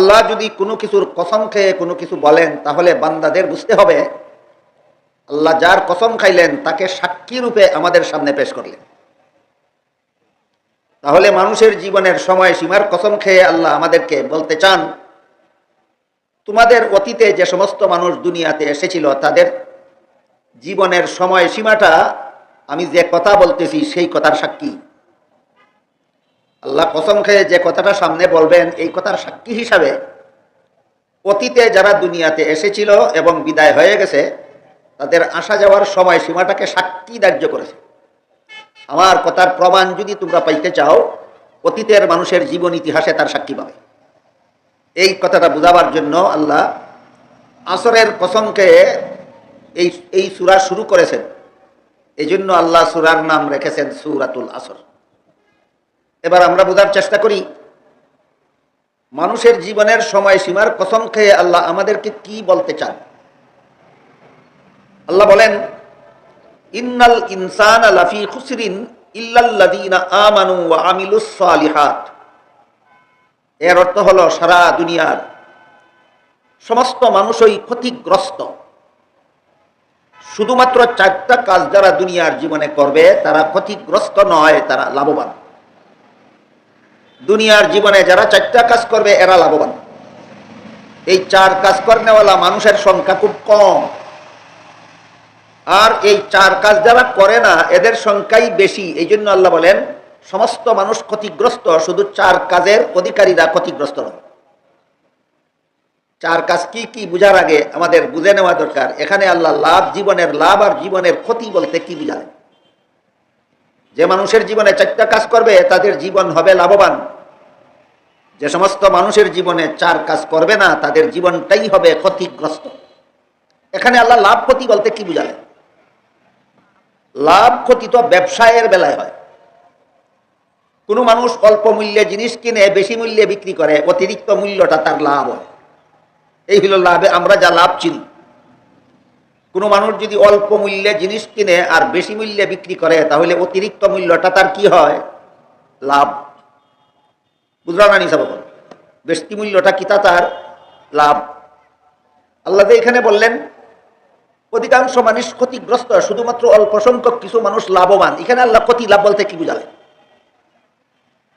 আল্লাহ যদি কোনো কিছুর কসম খেয়ে কোনো কিছু বলেন, তাহলে বান্দাদের বুঝতে হবে আল্লাহ যার কসম খাইলেন তাকে সাক্ষী রূপে আমাদের সামনে পেশ করলেন। তাহলে মানুষের জীবনের সময় সীমার কসম খেয়ে আল্লাহ আমাদেরকে বলতে চান, তোমাদের অতীতে যে সমস্ত মানুষ দুনিয়াতে এসেছিল তাদের জীবনের সময় সীমাটা আমি যে কথা বলতেছি সেই কথার সাক্ষী। আল্লাহ কসম খেয়ে যে কথাটা সামনে বলবেন এই কথার সাক্ষী হিসাবে অতীতে যারা দুনিয়াতে এসেছিল এবং বিদায় হয়ে গেছে তাদের আসা যাওয়ার সময় সীমাটাকে সাক্ষী ধার্য করেছে। আমার কথার প্রমাণ যদি তোমরা পাইতে চাও, অতীতের মানুষের জীবন ইতিহাসে তার সাক্ষী পাবে। এই কথাটা বোঝাবার জন্য আল্লাহ আসরের কসমকে এই সূরা শুরু করেছেন। এই জন্য আল্লাহ সূরার নাম রেখেছেন সূরাতুল আসর। এবার আমরা বোঝার চেষ্টা করি মানুষের জীবনের সময় সীমার কসম খেয়ে আল্লাহ আমাদেরকে কি বলতে চান। আল্লাহ বলেন, ইন্নাল ইনসানা লাফি খুসরিন ইল্লাল্লাযীনা আমানু ওয়া আমিলুস সালিহাত। এর অর্থ হলো সারা দুনিয়ার সমস্ত মানুষই ক্ষতিগ্রস্ত। শুধুমাত্র চারটা কাজ যারা দুনিয়ার জীবনে করবে তারা ক্ষতিগ্রস্ত নয়, তারা লাভবান। দুনিয়ার জীবনে যারা চারটা কাজ করবে এরা লাভবান। এই চার কাজ করেওয়ালা মানুষের সংখ্যা খুব কম, আর এই চার কাজ যারা করে না এদের সংখ্যাই বেশি। এই জন্য আল্লাহ বলেন সমস্ত মানুষ ক্ষতিগ্রস্ত, শুধু চার কাজের অধিকারীরা ক্ষতিগ্রস্ত নয়। চার কাজ কি কি বুঝার আগে আমাদের বুঝে নেওয়া দরকার এখানে আল্লাহ লাভ, জীবনের লাভ আর জীবনের ক্ষতি বলতে কি বুঝালেন। যে মানুষের জীবনে চারটা কাজ করবে তাদের জীবন হবে লাভবান। যে সমস্ত মানুষের জীবনে চার কাজ করবে না তাদের জীবনটাই হবে ক্ষতিগ্রস্ত। এখানে আল্লাহ লাভ ক্ষতি বলতে কি বুঝালেন? লাভ ক্ষতি তো ব্যবসায়ের বেলায় হয়। কোনো মানুষ অল্প মূল্যে জিনিস কিনে বেশি মূল্যে বিক্রি করে, অতিরিক্ত মূল্যটা তার লাভ হয়। এই হলো লাভে আমরা যা লাভ চিনি। কোনো মানুষ যদি অল্প মূল্যে জিনিস কিনে আর বেশি মূল্যে বিক্রি করে তাহলে অতিরিক্ত মূল্যটা তার কি হয়? লাভ। বুঝলাম না নিসাব? বেশি মূল্যটা কি তা তার লাভ। আল্লাহ এখানে বললেন অধিকাংশ মানুষ ক্ষতিগ্রস্ত, শুধুমাত্র অল্প সংখ্যক কিছু মানুষ লাভবান। এখানে আল্লাহ ক্ষতি লাভ বলতে কি বুঝালেন?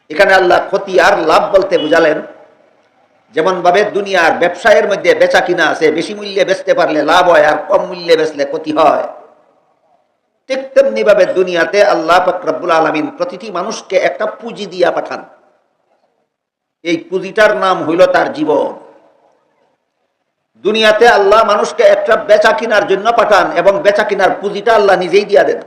এখানে আল্লাহ ক্ষতি আর লাভ বলতে বুঝালেন যেমন ভাবে দুনিয়ার ব্যবসায়ের মধ্যে বেচা কিনা আছে, বেশি মূল্যে বেচতে পারলে লাভ হয় আর কম মূল্যে বেচলে ক্ষতি হয়, ঠিক তেমনি ভাবে দুনিয়াতে আল্লাহ পাক রব্বুল আলামিন প্রতিটি মানুষকে একটা পুঁজি দিয়া পাঠান। এই পুঁজিটার নাম হইল তার জীবন। দুনিয়াতে আল্লাহ মানুষকে একটা বেচা কিনার জন্য পাঠান এবং বেচা কিনার পুঁজিটা আল্লাহ নিজেই দিয়া দেন।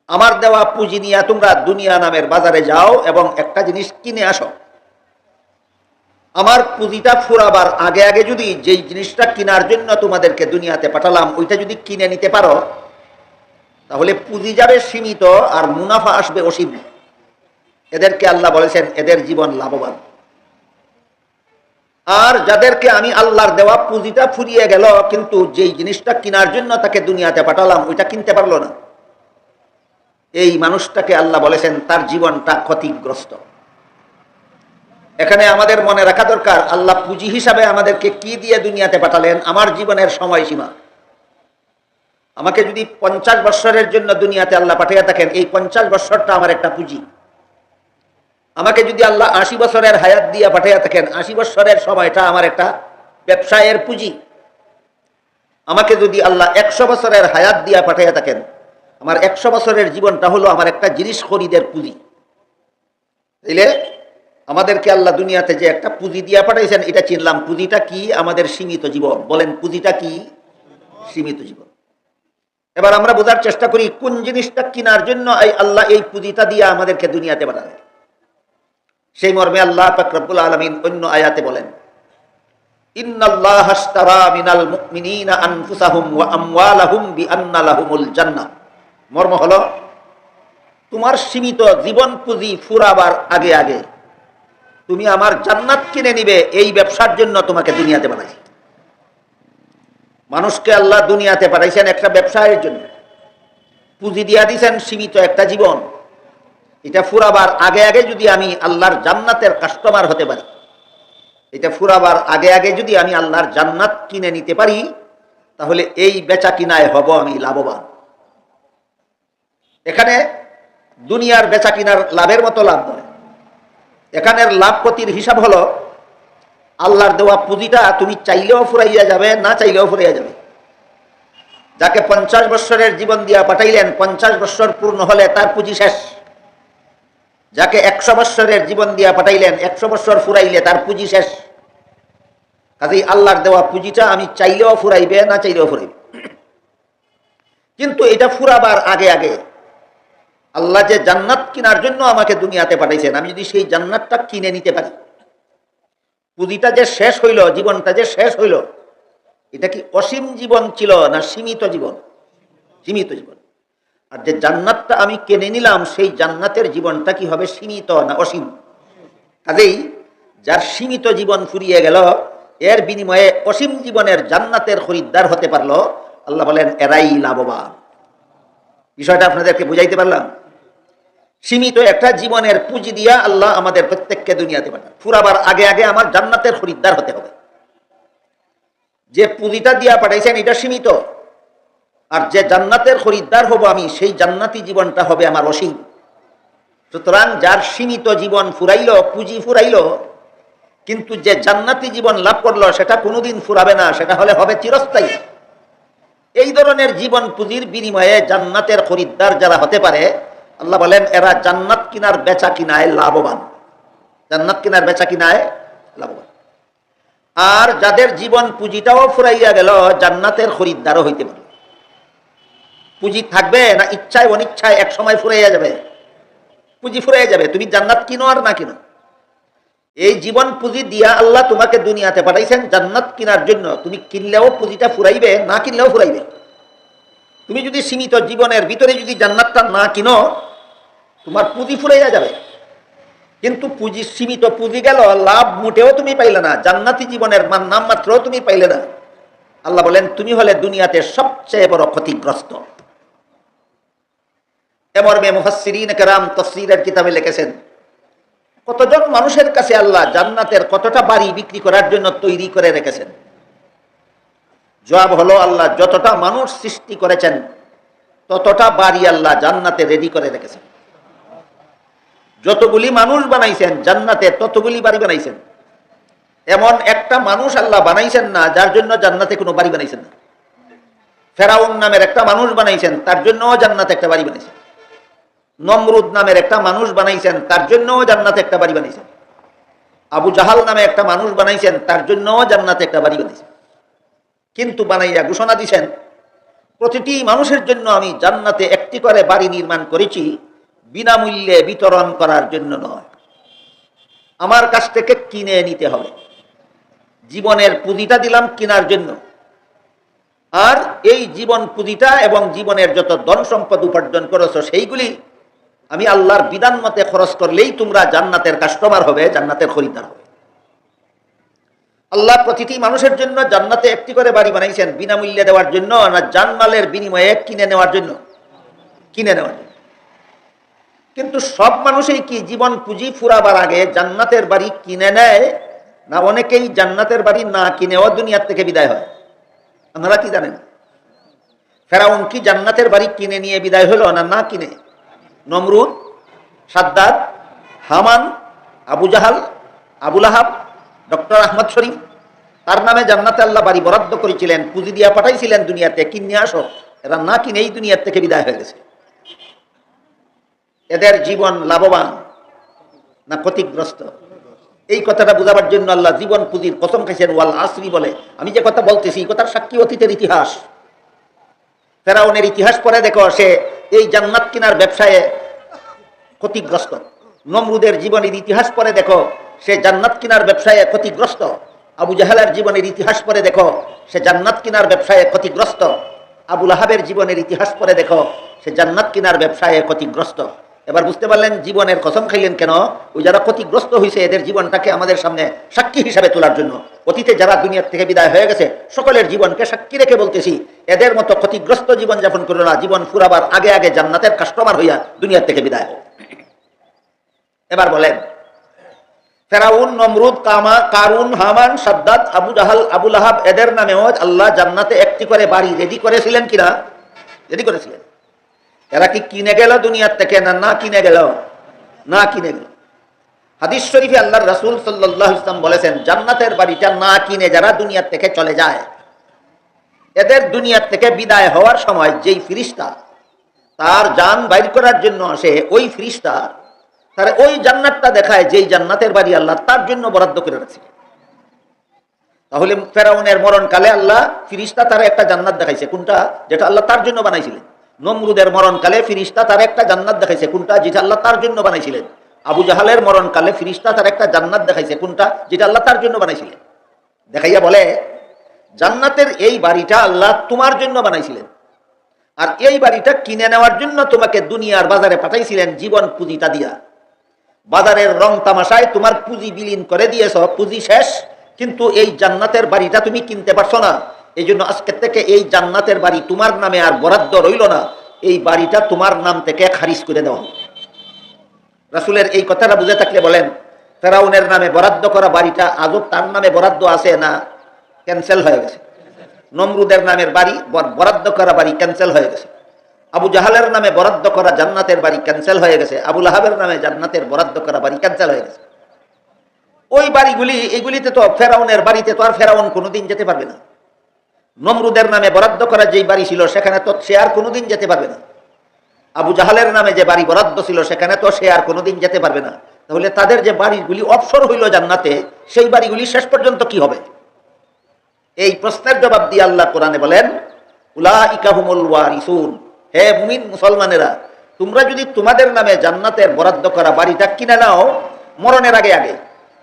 আমার দেওয়া পুঁজি নিয়ে তোমরা দুনিয়া নামের বাজারে যাও এবং একটা জিনিস কিনে আসো। আমার পুঁজিটা ফুরাবার আগে আগে যদি যেই জিনিসটা কেনার জন্য তোমাদেরকে দুনিয়াতে পাঠালাম ওইটা যদি কিনে নিতে পারো তাহলে পুঁজি যাবে সীমিত আর মুনাফা আসবে অসীম। এদেরকে আল্লাহ বলেছেন এদের জীবন লাভবান। আর যাদেরকে আমি আল্লাহর দেওয়া পুঁজিটা ফুরিয়ে গেল কিন্তু যেই জিনিসটা কেনার জন্য তাকে দুনিয়াতে পাঠালাম ওইটা কিনতে পারলো না, এই মানুষটাকে আল্লাহ বলেছেন তার জীবনটা ক্ষতিগ্রস্ত। এখানে আমাদের মনে রাখা দরকার আল্লাহ পুঁজি হিসাবে আমাদেরকে কি দিয়ে দুনিয়াতে পাঠালেন? আমার জীবনের সময়সীমা। আমাকে যদি 50 বছরের জন্য দুনিয়াতে আল্লাহ পাঠিয়ে থাকেন, এই 50 বছরটা আমার একটা পুঁজি। আমাকে যদি আল্লাহ 80 বছরের হায়াত দিয়ে পাঠিয়ে থাকেন, 80 বছরের সময়টা আমার একটা ব্যবসায়ের পুঁজি। আমাকে যদি আল্লাহ 100 বছরের হায়াত দিয়ে পাঠিয়ে থাকেন, আমার 100 বছরের জীবনটা হলো আমার একটা জিনিস খরিদের পুঁজি। তাইলে আমাদেরকে আল্লাহ দুনিয়াতে যে একটা পুঁজি দিয়া পাঠাইছেন এটা চিনলাম। পুঁজিটা কি? আমাদের সীমিত জীবন। বলেন পুঁজিটা কি? সীমিত জীবন। এবার আমরা বোঝার চেষ্টা করি কোন জিনিসটা কেনার জন্য আল্লাহ এই পুঁজিটা দিয়ে আমাদেরকে দুনিয়াতে পাঠালেন। সেই মর্মে আল্লাহ পাক রব্বুল আলামিন অন্য আয়াতে বলেন, ইন্নাল্লাহা আশতারা মিনাল মুমিনিনা আনফুসাহুম ওয়া আমওয়ালাহুম বিআন্না লাহুমুল জান্নাহ। মর্ম হলো তোমার সীমিত জীবন পুঁজি ফুরাবার আগে আগে তুমি আমার জান্নাত কিনে নিবে, এই ব্যবসার জন্য তোমাকে দুনিয়াতে পাঠাইছি। মানুষকে আল্লাহ দুনিয়াতে পাঠাইছেন একটা ব্যবসায়ের জন্য, পুঁজি দিয়া দিয়েছেন সীমিত একটা জীবন। এটা ফুরাবার আগে আগে যদি আমি আল্লাহর জান্নাতের কাস্টমার হতে পারি, এটা ফুরাবার আগে আগে যদি আমি আল্লাহর জান্নাত কিনে নিতে পারি, তাহলে এই বেচা কিনায় হব আমি লাভবান। এখানে দুনিয়ার বেচা কিনার লাভের মতো লাভ নয়। এখানের লাভ ক্ষতির হিসাব হলো আল্লাহর দেওয়া পুঁজিটা তুমি চাইলেও ফুরাইয়া যাবে, না চাইলেও ফুরাইয়া যাবে। যাকে 50 বৎসরের জীবন দিয়া পাঠাইলেন, 50 বৎসর পূর্ণ হলে তার পুঁজি শেষ। যাকে 100 বৎসরের জীবন দিয়া পাঠাইলেন, 100 বৎসর ফুরাইলে তার পুঁজি শেষ। কাজেই আল্লাহর দেওয়া পুঁজিটা আমি চাইলেও ফুরাইবে, না চাইলেও ফুরাইবে। কিন্তু এটা ফুরাবার আগে আগে আল্লাহ যে জান্নাত কেনার জন্য আমাকে দুনিয়াতে পাঠাইছেন, আমি যদি সেই জান্নাতটা কিনে নিতে পারি, পুঁজিটা যে শেষ হইল, জীবনটা যে শেষ হইল, এটা কি অসীম জীবন ছিল না সীমিত জীবন? সীমিত জীবন। আর যে জান্নাতটা আমি কিনে নিলাম, সেই জান্নাতের জীবনটা কি হবে সীমিত না অসীম? কাজেই যার সীমিত জীবন ফুরিয়ে গেল, এর বিনিময়ে অসীম জীবনের জান্নাতের খরিদ্দার হতে পারলো, আল্লাহ বলেন এরাই লাভবান। বিষয়টা আপনাদেরকে বুঝাইতে পারলাম? সীমিত একটা জীবনের পুঁজি দিয়া আল্লাহ আমাদের প্রত্যেককে দুনিয়াতে পাঠান। ফুরাবার আগে আগে আমার জান্নাতের খরিদ্দার হতে হবে। যে পুঁজিটা দিয়া পাঠাইছেন এটা সীমিত, আর যে জান্নাতের খরিদ্দার হব আমি, সেই জান্নাতি জীবনটা হবে আমার অসীম। সুতরাং যার সীমিত জীবন ফুরাইল, পুঁজি ফুরাইল, কিন্তু যে জান্নাতি জীবন লাভ করলো সেটা কোনোদিন ফুরাবে না, সেটা হলে হবে চিরস্থায়ী। এই ধরনের জীবন পুঁজির বিনিময়ে জান্নাতের খরিদ্দার যারা হতে পারে, আল্লাহ বলেন এরা জান্নাত কিনার বেচা কিনায় লাভবান। জান্নাত কিনার বেচা কিনায় লাভবান। আর যাদের জীবন পুঁজিটাও ফুরাইয়া গেল, জান্নাতের খরিদ্দারও হইতে পারে। পুঁজি থাকবে না ইচ্ছায় অনিচ্ছায় এক সময় ফুরাইয়া যাবে? পুঁজি ফুরাইয়া যাবে, তুমি জান্নাত কিনো আর না কিনো। এই জীবন পুঁজি দিয়া আল্লাহ তোমাকে দুনিয়াতে পাঠাইছেন জান্নাত কিনার জন্য। তুমি কিনলেও পুঁজিটা ফুরাইবে, না কিনলেও ফুরাইবে। তুমি যদি সীমিত জীবনের ভিতরে যদি জান্নাতটা না কিনো, তোমার পুঁজি ফুরাইয়া যাবে। কিন্তু পুঁজি, সীমিত পুঁজি গেল, লাভ মোটেও তুমি পাইলে না, জান্নাতি জীবনের নাম মাত্র তুমি পাইলে না। আল্লাহ বলেন তুমি হলে দুনিয়াতে সবচেয়ে বড় ক্ষতিগ্রস্ত। এমর্মে মুফাসসিরিন কেরাম তাফসীরের কিতাবে লিখেছেন, কতজন মানুষের কাছে আল্লাহ জান্নাতের কতটা বাড়ি বিক্রি করার জন্য তৈরি করে রেখেছেন। জবাব হলো আল্লাহ যতটা মানুষ সৃষ্টি করেছেন ততটা বাড়ি আল্লাহ জান্নাতে রেডি করে রেখেছেন। যতগুলি মানুষ বানাইছেন জান্নাতে ততগুলি বাড়ি বানাইছেন। এমন একটা মানুষ আল্লাহ বানাইছেন না যার জন্য জান্নাতে কোনো বাড়ি বানাইছেন না। ফেরাউন নামের একটা মানুষ বানাইছেন, তার জন্যও জান্নাতে একটা বাড়ি বানাইছেন। নমরুদ নামের একটা মানুষ বানাইছেন, তার জন্যও জান্নাতে একটা বাড়ি বানাইছেন। আবু জাহাল নামে একটা মানুষ বানাইছেন, তার জন্যও জান্নাতে একটা বাড়ি বানাইছেন। কিন্তু বানাইয়া ঘোষণা দিছেন প্রতিটি মানুষের জন্য আমি জান্নাতে একটি করে বাড়ি নির্মাণ করেছি, বিনামূল্যে বিতরণ করার জন্য নয়, আমার কাছ থেকে কিনে নিতে হবে। জীবনের পুঁজিটা দিলাম কেনার জন্য, আর এই জীবন পুঁজিটা এবং জীবনের যত ধন সম্পদ উপার্জন করেছো সেইগুলি আমি আল্লাহর বিধান মতে খরচ করলেই তোমরা জান্নাতের কাস্টমার হবে, জান্নাতের খরিদ্দার হবে। আল্লাহ প্রতিটি মানুষের জন্য জান্নাতে একটি করে বাড়ি বানাইছেন, বিনামূল্যে দেওয়ার জন্য না জানমালের বিনিময়ে কিনে নেওয়ার জন্য? কিনে নেওয়ার জন্য। কিন্তু সব মানুষই কি জীবন পুঁজি ফুরাবার আগে জান্নাতের বাড়ি কিনে নেয়, না অনেকেই জান্নাতের বাড়ি না কিনেও দুনিয়ার থেকে বিদায় হয়? আপনারা কি জানেন? ফেরাউন কি জান্নাতের বাড়ি কিনে নিয়ে বিদায় হলো না না কিনে? নমরুদ, সাদ্দাত, হামান, আবু জাহাল, আবুল আহাব, ডক্টর আহমদ শরীফ, তার নামে জান্নাতে আল্লাহ বাড়ি বরাদ্দ করেছিলেন, পুঁজি দিয়া পাঠাইছিলেন দুনিয়াতে, কিনে আসো। এরা না কিনে এই দুনিয়ার থেকে বিদায় হয়ে গেছে। এদের জীবন লাভবান না ক্ষতিগ্রস্ত? এই কথাটা বোঝাবার জন্য আল্লাহ জীবন পুঁজির কসম খাইছেন ওয়াল আসরি বলে। আমি যে কথা বলতেছি এই কথার সাক্ষী অতীতের ইতিহাস। ফেরাউনের ইতিহাস পড়ে দেখো, সে এই জান্নাত কিনার ব্যবসায় ক্ষতিগ্রস্ত। নমরুদের জীবনের ইতিহাস পড়ে দেখো, সে জান্নাত কিনার ব্যবসায় ক্ষতিগ্রস্ত। আবু জাহালের জীবনের ইতিহাস পড়ে দেখো, সে জান্নাত কিনার ব্যবসায় ক্ষতিগ্রস্ত। আবুল আহাবের জীবনের ইতিহাস পড়ে দেখো, সে জান্নাত কিনার ব্যবসায় ক্ষতিগ্রস্ত। এবার বুঝতে পারলেন জীবনের কসম খাইলেন কেন? ওই যারা ক্ষতিগ্রস্ত হয়েছে এদের জীবনটাকে আমাদের সামনে সাক্ষী হিসাবে তোলার জন্য। অতীতে যারা দুনিয়ার থেকে বিদায় হয়ে গেছে সকলের জীবনকে সাক্ষী রেখে বলতেছি, এদের মতো ক্ষতিগ্রস্ত জীবন যাপন করো না, জীবন ফুরাবার আগে আগে জান্নাতের কাস্টমার হইয়া দুনিয়ার থেকে বিদায় হোক। এবার বলেন ফেরাউন, নমরুদ, কারুন, হামান, সাদ্দাত, আবু জাহাল, আবু লাহাব, এদের নামেও আল্লাহ জান্নাতে একটি করে বাড়ি রেডি করেছিলেন কিনা? রেডি করেছিলেন। এরা কি কিনে গেল দুনিয়ার থেকে? না কিনে গেল, না কিনে গেল। হাদিস শরীফে আল্লাহর রাসূল সাল্লাল্লাহু আলাইহি ওয়াসাল্লাম বলেছেন, জান্নাতের বাড়িটা না কিনে যারা দুনিয়ার থেকে চলে যায়, এদের দুনিয়ার থেকে বিদায় হওয়ার সময় যেই ফিরিস্তা তার জান বাইর করার জন্য আসে, ওই ফিরিস্তা তার ওই জান্নাতটা দেখায় যেই জান্নাতের বাড়ি আল্লাহ তার জন্য বরাদ্দ করে রাখছে। তাহলে ফেরাউনের মরণকালে আল্লাহ ফিরিস্তা তার একটা জান্নাত দেখাইছে, কোনটা? যেটা আল্লাহ তার জন্য বানাইছিলেন। নমরুদের মরণকালে ফিরিস্তা তার একটা জান্নাত দেখাইছে, কোনটা? যেটা আল্লাহ তার জন্য বানাইছিলেন। আবু জাহালের মরণকালে ফিরিস্তা তার একটা জান্নাত দেখাইছে, কোনটা? যেটা আল্লাহ তার জন্য বানাইছিলেন। দেখাইয়া বলে, জান্নাতের এই বাড়িটা আল্লাহ তোমার জন্য বানাইছিলেন, আর এই বাড়িটা কিনে নেওয়ার জন্য তোমাকে দুনিয়ার বাজারে পাঠাইছিলেন জীবন পুঁজিটা দিয়া। বাজারের রং তামাশায় তোমার পুঁজি বিলীন করে দিয়েছ, পুঁজি শেষ, কিন্তু এই জান্নাতের বাড়িটা তুমি কিনতে পারছো না। এই জন্য আজকের থেকে এই জান্নাতের বাড়ি তোমার নামে আর বরাদ্দ রইল না, এই বাড়িটা তোমার নাম থেকে খারিজ করে দেওয়া। রাসূলের এই কথাটা বুঝে থাকলে বলেন, ফেরাউনের নামে বরাদ্দ করা বাড়িটা আজও তার নামে বরাদ্দ আছে না ক্যান্সেল হয়ে গেছে? নমরুদের নামের বাড়ি বরাদ্দ করা বাড়ি ক্যান্সেল হয়ে গেছে। আবু জাহালের নামে বরাদ্দ করা জান্নাতের বাড়ি ক্যান্সেল হয়ে গেছে। আবু লাহাবের নামে জান্নাতের বরাদ্দ করা বাড়ি ক্যান্সেল হয়ে গেছে। ওই বাড়িগুলি, এগুলিতে তো ফেরাউনের বাড়িতে তো আর ফেরাউন কোনোদিন যেতে পারবে না। নমরুদের নামে বরাদ্দ করা যেই বাড়ি ছিল সেখানে তো সে আর কোনোদিন যেতে পারবে না। আবু জাহালের নামে যে বাড়ি বরাদ্দ ছিল সেখানে তো সে আর কোনোদিন যেতে পারবে না। তাহলে তাদের যে বাড়িগুলি অবসর হইল জান্নাতে, সেই বাড়িগুলি শেষ পর্যন্ত কি হবে? এই প্রশ্নের জবাব দিয়ে আল্লাহ কোরআনে বলেন, উলাইকা হুমুল ওয়ারিসুন, হে মুমিন মুসলমানেরা, তোমরা যদি তোমাদের নামে জান্নাতের বরাদ্দ করা বাড়িটা কিনে নাও মরণের আগে আগে,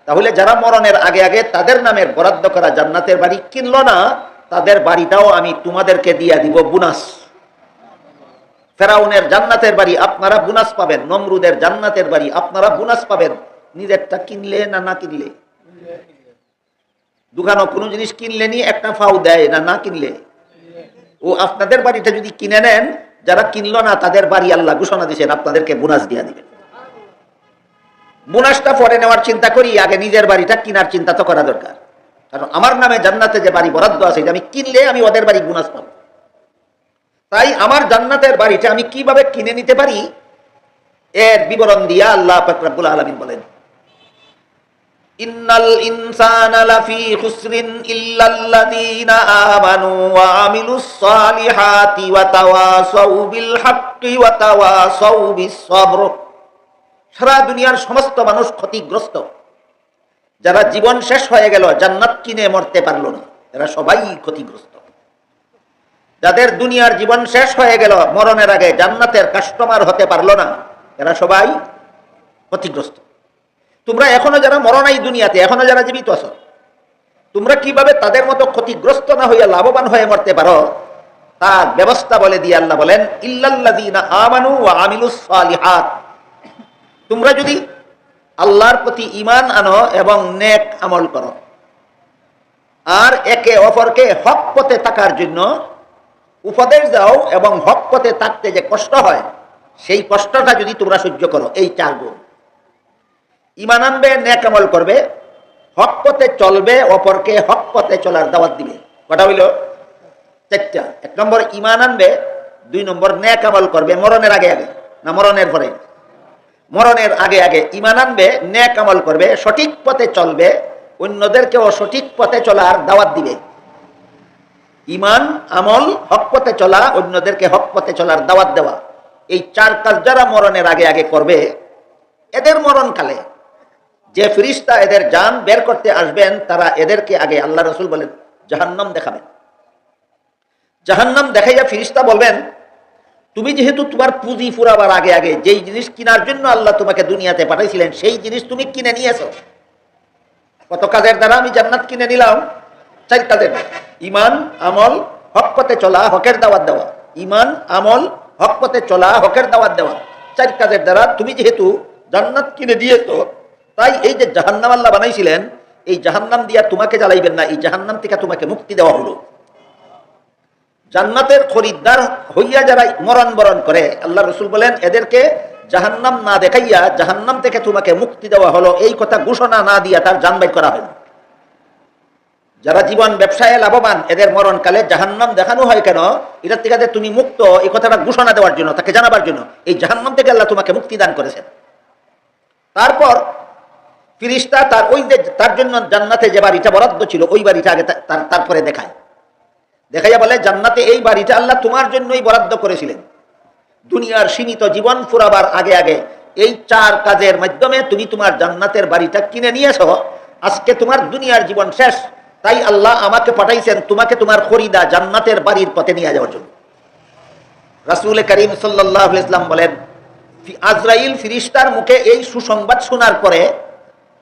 তাহলে যারা মরণের আগে আগে তাদের নামের বরাদ্দ করা জান্নাতের বাড়ি কিনলো না, তাদের বাড়িটাও আমি তোমাদেরকে দিয়ে দিব বোনাস। ফেরাউনের জান্নাতের বাড়ি আপনারা বোনাস পাবেন, নমরুদের জান্নাতের বাড়ি আপনারা বোনাস পাবেন। নিজেরটা কিনলে না না কিনলে? দোকানও কোনো জিনিস কিনলে নি একটা ফাউ দেয় না না কিনলে? ও আপনাদের বাড়িটা যদি কিনে নেন, যারা কিনলো না তাদের বাড়ি আল্লাহ ঘোষণা দিয়েছেন আপনাদেরকে বোনাস দিয়ে দিবেন। বোনাসটা পরে নেওয়ার চিন্তা করি, আগে নিজের বাড়িটা কেনার চিন্তা তো করা দরকার। কারণ আমার নামে জান্নাতে যে বাড়ি বরাদ্দ আছে, আমি কিনলে আমি ওদের বাড়ি বোনাস পাবো। তাই আমার জান্নাতের বাড়িটা আমি কিভাবে কিনে নিতে পারি, এর বিবরণ দিয়া আল্লাহ পাক রব্বুল আলামিন বলেন, ইন্নাল ইনসানা লাফি খুসরিন ইল্লাল্লাযীনা আমানু ওয়া আমিলুস সালিহাতি ওয়া তাওয়াসাউ বিল হাক্কি ওয়া তাওয়াসাউ বিস সবর। সারা দুনিয়ার সমস্ত মানুষ ক্ষতিগ্রস্ত। যারা জীবন শেষ হয়ে গেল জান্নাত কিনে মরতে পারলো না, এরা সবাই ক্ষতিগ্রস্ত। যাদের দুনিয়ার জীবন শেষ হয়ে গেল মরণের আগে জান্নাতের কাস্টমার হতে পারলো না, এরা সবাই ক্ষতিগ্রস্ত। তোমরা এখনো যারা মরো নাই দুনিয়াতে, এখনো যারা জীবিত আছো, তোমরা কিভাবে তাদের মতো ক্ষতিগ্রস্ত না হইয়া লাভবান হয়ে মরতে পারো, তার ব্যবস্থা বলে দিয়ে আল্লাহ বলেন, ইল্লাল্লাযীনা আমানু ওয়া আমিলুস সালিহাত। তোমরা যদি আল্লাহর প্রতি ঈমান আনো এবং নেক আমল করো, আর একে অপরকে হক পথে থাকার জন্য উপদেশ দাও, এবং হক পথে থাকতে যে কষ্ট হয় সেই কষ্টটা যদি তোমরা সহ্য করো, এই চার গুণ। ঈমান আনবে, নেক আমল করবে, হক পথে চলবে, অপরকে হক পথে চলার দাওয়াত দিবে। কটা হইল? চারটা। 1 নম্বর ঈমান আনবে, 2 নম্বর নেক আমল করবে মরণের আগে আগে, না মরণের পরে? মরণের আগে আগে ঈমান আনবে, নেক আমল করবে, সঠিক পথে চলবে, অন্যদেরকেও সঠিক পথে চলার দাওয়াত দিবে। ঈমান, আমল, হক পথে চলা, অন্যদেরকে হক পথে চলার দাওয়াত দেওয়া, এই 4 কাজ যারা মরণের আগে আগে করবে, এদের মরণকালে যে ফেরেশতা এদের জান বের করতে আসবেন, তারা এদেরকে আগে আল্লাহ রাসূল বলেন জাহান্নাম দেখাবেন। জাহান্নাম দেখাইয়া ফেরেশতা বলবেন, তুমি যেহেতু তোমার পুঁজি ফুরাবার আগে আগে যেই জিনিস কেনার জন্য আল্লাহ তোমাকে দুনিয়াতে পাঠাইছিলেন সেই জিনিস তুমি কিনে নিয়েছো। কত কাজের দ্বারা আমি জান্নাত কিনে নিলাম? 4 কাজের। ঈমান, আমল, হক পথে চলা, হকের দাওয়াত দেওয়া। ঈমান, আমল, হক পথে চলা, হকের দাওয়াত দেওয়া, 4 কাজের দ্বারা তুমি যেহেতু জান্নাত কিনে দিয়েছো, তাই এই যে জাহান্নাম আল্লাহ বানাইছিলেন, এই জাহান্নাম দিয়া তোমাকে জ্বালাইবেন না, এই জাহান্নাম থেকে তোমাকে মুক্তি দেওয়া হলো। জান্নাতের খরিদ্দার হইয়া যারা মরণ বরণ করে, আল্লাহ রাসূল বলেন এদেরকে জাহান্নাম না দেখাইয়া জাহান্নাম থেকে তোমাকে মুক্তি দেওয়া হলো, এই কথা ঘোষণা না দিয়া তার জান বাইর করা হয় না। যারা জীবন ব্যবসায় লাভবান এদের মরণকালে জাহান্নাম দেখানো হয় কেন? এটার থেকে যে তুমি মুক্ত এই কথাটা ঘোষণা দেওয়ার জন্য, তাকে জানাবার জন্য। এই জাহান্নাম থেকে আল্লাহ তোমাকে মুক্তি দান করেছেন। তারপর ফিরিস্তা তার ওই যে তার জন্য জান্নাতে যে বাড়িটা বরাদ্দ ছিল ওই বাড়িটা আগে তারপরে দেখাইয়া বলে, জান্নাতে এই বাড়িটা আল্লাহ তোমার জন্যই বরাদ্দ করেছিলেন। দুনিয়ার সীমিত জীবন ফুরাবার আগে আগে এই 4 কাজের মাধ্যমে তুমি তোমার জান্নাতের বাড়িটা কিনে নিয়েছো। আজকে তোমার দুনিয়ার জীবন শেষ, তাই আল্লাহ আমাকে পাঠাইছেন তোমাকে তোমার খরিদা জান্নাতের বাড়ির পথে নিয়ে যাওয়ার জন্য। রাসূল করিম সাল্লাল্লাহু আলাইহি ওয়াসাল্লাম বলেন, আজরাইল ফিরিস্তার মুখে এই সুসংবাদ শোনার পরে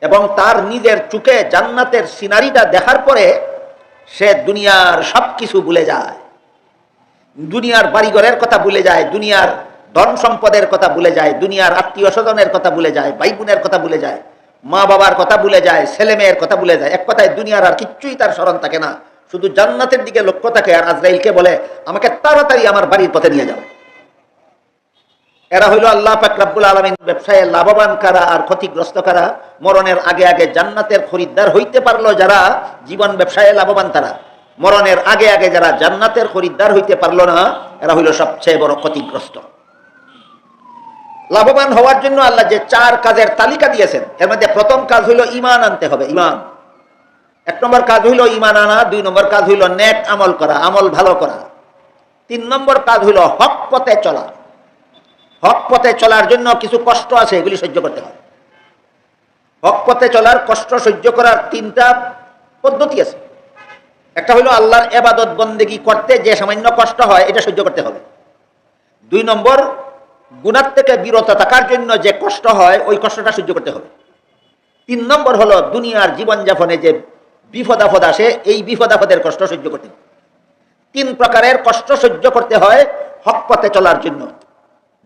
এবং তার নিজের চোখে জান্নাতের সিনারিটা দেখার পরে সে দুনিয়ার সবকিছু ভুলে যায়। দুনিয়ার বাড়িঘরের কথা ভুলে যায়, দুনিয়ার ধন সম্পদের কথা ভুলে যায়, দুনিয়ার আত্মীয় স্বজনের কথা ভুলে যায়, ভাই বোনের কথা ভুলে যায়, মা বাবার কথা ভুলে যায়, ছেলে মেয়ের কথা ভুলে যায়। এক কথায় দুনিয়ার আর কিচ্ছুই তার স্মরণ থাকে না, শুধু জান্নাতের দিকে লক্ষ্য থাকে। আর আজরাইলকে বলে, আমাকে তাড়াতাড়ি আমার বাড়ির পথে নিয়ে যাও। এরা হইল আল্লাহ পাক রব্বুল আলামিন ব্যবসায়ে লাভবান কারা আর ক্ষতিগ্রস্ত কারা? মরণের আগে আগে জান্নাতের খরিদ্দার হইতে পারলো যারা জীবন ব্যবসায়ে লাভবান, তারা মরণের আগে আগে যারা জান্নাতের খরিদ্দার হইতে পারলো না, এরা হইল সবচেয়ে বড় ক্ষতিগ্রস্ত। লাভবান হওয়ার জন্য আল্লাহ যে 4 কাজের তালিকা দিয়েছেন, এর মধ্যে প্রথম কাজ হইল ঈমান আনতে হবে। ঈমান 1 নম্বর কাজ হইল ঈমান আনা, 2 নম্বর কাজ হইল নেক আমল করা, আমল ভালো করা, 3 নম্বর কাজ হইল হক পথে চলা। হক পথে চলার জন্য কিছু কষ্ট আছে, এগুলি সহ্য করতে হয়। হক পথে চলার কষ্ট সহ্য করার 3টা পদ্ধতি আছে। একটা হইল আল্লাহর ইবাদত বন্দেগী করতে যে সামান্য কষ্ট হয় এটা সহ্য করতে হবে। 2 নম্বর গুনাহ থেকে বিরত থাকার জন্য যে কষ্ট হয় ওই কষ্টটা সহ্য করতে হবে। 3 নম্বর হলো দুনিয়ার জীবনযাপনে যে বিপদ আপদ আসে এই বিপদ আপদের কষ্ট সহ্য করতে হবে। 3 প্রকারের কষ্ট সহ্য করতে হয় হক পথে চলার জন্য।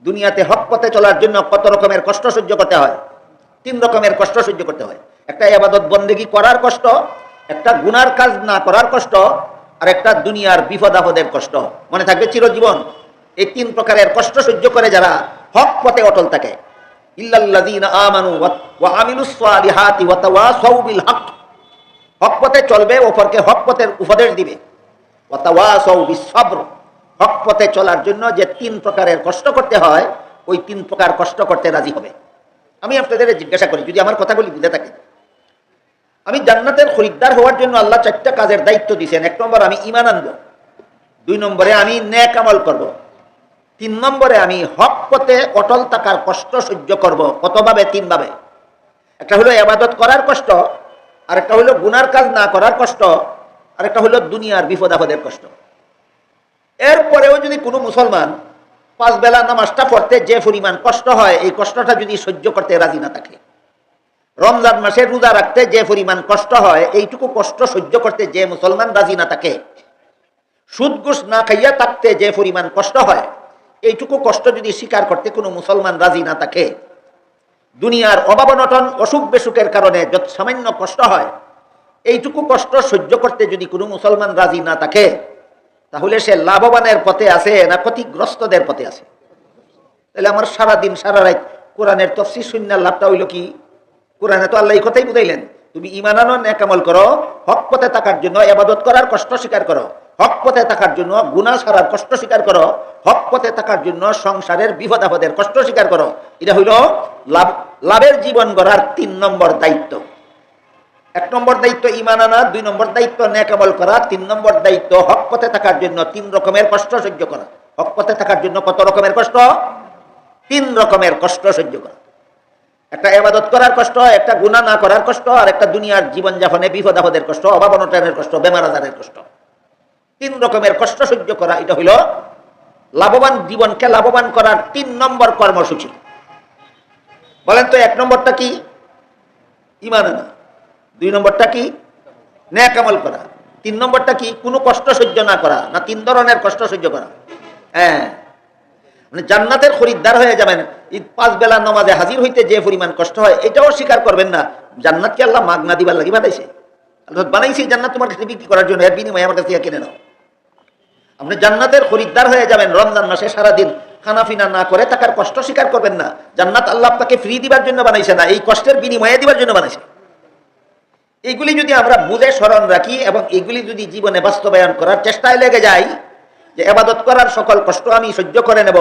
দুনিয়াতে হক পথে চলার জন্য কত রকমের কষ্ট সহ্য করতে হয়? 3 রকমের কষ্ট সহ্য করতে হয়। একটা ইবাদত বন্দেগী করার কষ্ট, একটা গুনার কাজ না করার কষ্ট, আর একটা দুনিয়ার বিপদ আপদের কষ্ট। মনে থাকবে চিরজীবন। এই 3 প্রকারের কষ্ট সহ্য করে যারা হক পথে অটল থাকে, ইল্লাল্লাযীনা আমানু ওয়া আমিলুস সালিহাতি ওয়া তাওয়াসাউ বিল হক, হক পথে চলবে, অপরকে হক পথের উপদেশ দিবে। ওয়া তাওয়াসাউ বিস সবর, হক পথে চলার জন্য যে 3 প্রকারের কষ্ট করতে হয় ওই 3 প্রকার কষ্ট করতে রাজি হবে। আমি আপনাদের জিজ্ঞাসা করি, যদি আমার কথাগুলি বুঝে থাকে, আমি জান্নাতের খরিদ্দার হওয়ার জন্য আল্লাহ 4টা কাজের দায়িত্ব দিয়েছেন। 1 নম্বর আমি ঈমান আনবো, 2 নম্বরে আমি নেক আমল করব, 3 নম্বরে আমি হক পথে অটল থাকার কষ্ট সহ্য করব। কতভাবে? 3 ভাবে। একটা হলো ইবাদত করার কষ্ট, আরেকটা হলো গুনার কাজ না করার কষ্ট, আরেকটা হলো দুনিয়ার বিপদ আপদের কষ্ট। এরপরেও যদি কোনো মুসলমান 5 বেলা নামাজটা পড়তে যে পরিমাণ কষ্ট হয় এই কষ্টটা যদি সহ্য করতে রাজি না থাকে, রমজান মাসে রোজা রাখতে যে পরিমাণ কষ্ট হয় এইটুকু কষ্ট সহ্য করতে যে মুসলমান রাজি না থাকে, সুদ ঘুষ না খাইয়া থাকতে যে পরিমাণ কষ্ট হয় এইটুকু কষ্ট যদি স্বীকার করতে কোনো মুসলমান রাজি না থাকে, দুনিয়ার অভাব অনটন অসুখ বেসুখের কারণে যত সামান্য কষ্ট হয় এইটুকু কষ্ট সহ্য করতে যদি কোনো মুসলমান রাজি না থাকে, তাহলে সে লাভবানের পথে আছে না ক্ষতিগ্রস্তদের পথে আছে? তাহলে আমার সারাদিন সারা রাত কোরআনের তাফসীর শুননা লাভটা হইল কি? কোরআনে তো আল্লাহ এই কথাই বুঝাইলেন, তুমি ঈমান আনো, নেক আমল করো, হক পথে থাকার জন্য ইবাদত করার কষ্ট স্বীকার করো, হক পথে থাকার জন্য গুনাহ ছাড়ার কষ্ট স্বীকার করো, হক পথে থাকার জন্য সংসারের বিপদ আপদের কষ্ট স্বীকার করো। এটা হইল লাভের জীবন গড়ার 3 নম্বর দায়িত্ব। 1 নম্বর দায়িত্ব ঈমান আনা, 2 নম্বর দায়িত্ব নেক আমল করা, 3 নম্বর দায়িত্ব হক পথে থাকার জন্য 3 রকমের কষ্ট সহ্য করা। হক পথে থাকার জন্য কত রকমের কষ্ট? 3 রকমের কষ্ট সহ্য করা। একটা ইবাদত করার কষ্ট, একটা গুনাহ না করার কষ্ট, আর একটা দুনিয়ার জীবনযাপনে বিপদ আপদের কষ্ট, অভাব অনটনের কষ্ট, বেমার আজারের কষ্ট। 3 রকমের কষ্ট সহ্য করা, এটা হইল লাভবান জীবনকে লাভবান করার 3 নম্বর কর্মসূচি। বলেন তো 1 নম্বরটা কি? ঈমান আনা। 2 নম্বরটা কি? নেক আমল করা। 3 নম্বরটা কি? কোনো কষ্ট সহ্য না করা, না 3 ধরনের কষ্ট সহ্য করা। হ্যাঁ, মানে জান্নাতের খরিদ্দার হয়ে যাবেন। এই 5 বেলা নামাজে হাজির হইতে যে পরিমাণ কষ্ট হয় এটাও স্বীকার করবেন না। জান্নাতকে আল্লাহ মাগনা দিবার লাগি বানাইছে। আল্লাহ বানাইছে জান্নাত তোমার কাছে বিক্রি করার জন্য, এর বিনিময়ে আমার কাছে কিনে নাও। আপনি জান্নাতের খরিদ্দার হয়ে যাবেন। রমজান মাসে সারাদিন খানাফিনা না করে থাকার কষ্ট স্বীকার করবেন না। জান্নাত আল্লাহ আপনাকে ফ্রি দিবার জন্য বানাইছে না, এই কষ্টের বিনিময়ে দিবার জন্য বানাইছে। এইগুলি যদি আমরা বুঝে স্মরণ রাখি এবং এগুলি যদি জীবনে বাস্তবায়ন করার চেষ্টায় লেগে যাই, যে ইবাদত করার সকল কষ্ট আমি সহ্য করে নেব,